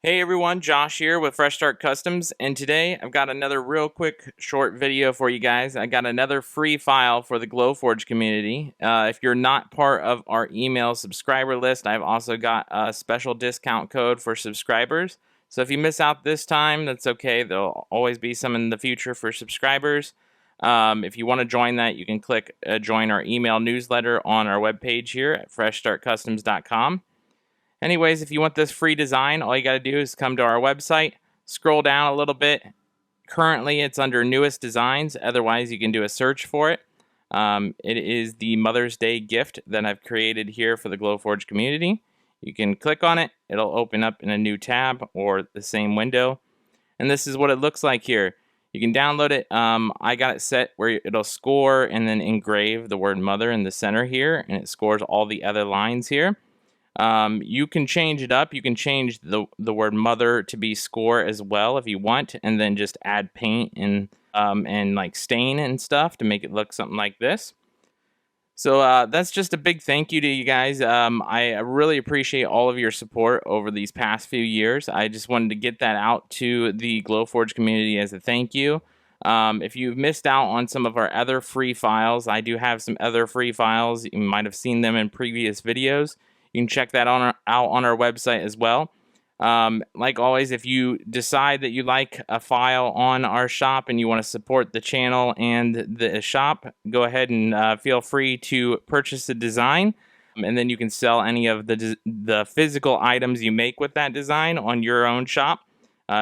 Hey everyone, Josh here with Fresh Start Customs, and today I've got another real quick short video for you guys. I got another free file for the Glowforge community. If you're not part of our email subscriber list, I've also got a special discount code for subscribers. So if you miss out this time, that's okay. There'll always be some in the future for subscribers. If you want to join that, you can click join our email newsletter on our webpage here at freshstartcustoms.com. Anyways, if you want this free design, all you got to do is come to our website, scroll down a little bit. Currently, it's under newest designs. Otherwise, you can do a search for it. It is the Mother's Day gift that I've created here for the Glowforge community. You can click on it. It'll open up in a new tab or the same window. And this is what it looks like here. You can download it. I got it set where it'll score and then engrave the word mother in the center here, and it scores all the other lines here. You can change it up. You can change the word mother to be score as well if you want, and then just add paint and like stain and stuff to make it look something like this. So that's just a big thank you to you guys. I really appreciate all of your support over these past few years. I just wanted to get that out to the Glowforge community as a thank you. If you've missed out on some of our other free files, I do have some other free files. You might have seen them in previous videos. You can check that out on our website as well. Like always, if you decide that you like a file on our shop and you want to support the channel and the shop, go ahead and feel free to purchase a design. And then you can sell any of the physical items you make with that design on your own shop.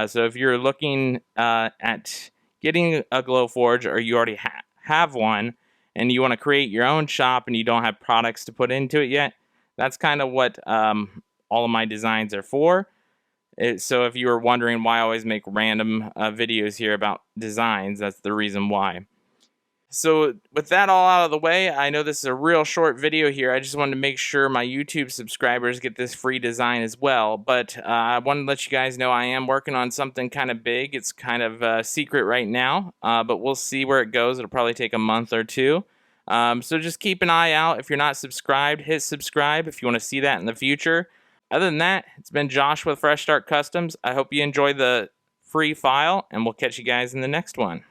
So if you're looking at getting a Glowforge, or you already have one and you want to create your own shop and you don't have products to put into it yet, that's kind of what all of my designs are for. So if you were wondering why I always make random videos here about designs, that's the reason why. So with that all out of the way, I know this is a real short video here. I just wanted to make sure my YouTube subscribers get this free design as well. But I wanted to let you guys know I am working on something kind of big. It's kind of secret right now, but we'll see where it goes. It'll probably take a month or two. So just keep an eye out. If you're not subscribed, hit subscribe if you want to see that in the future. Other than that, it's been Josh with Fresh Start Customs. I hope you enjoy the free file, and we'll catch you guys in the next one.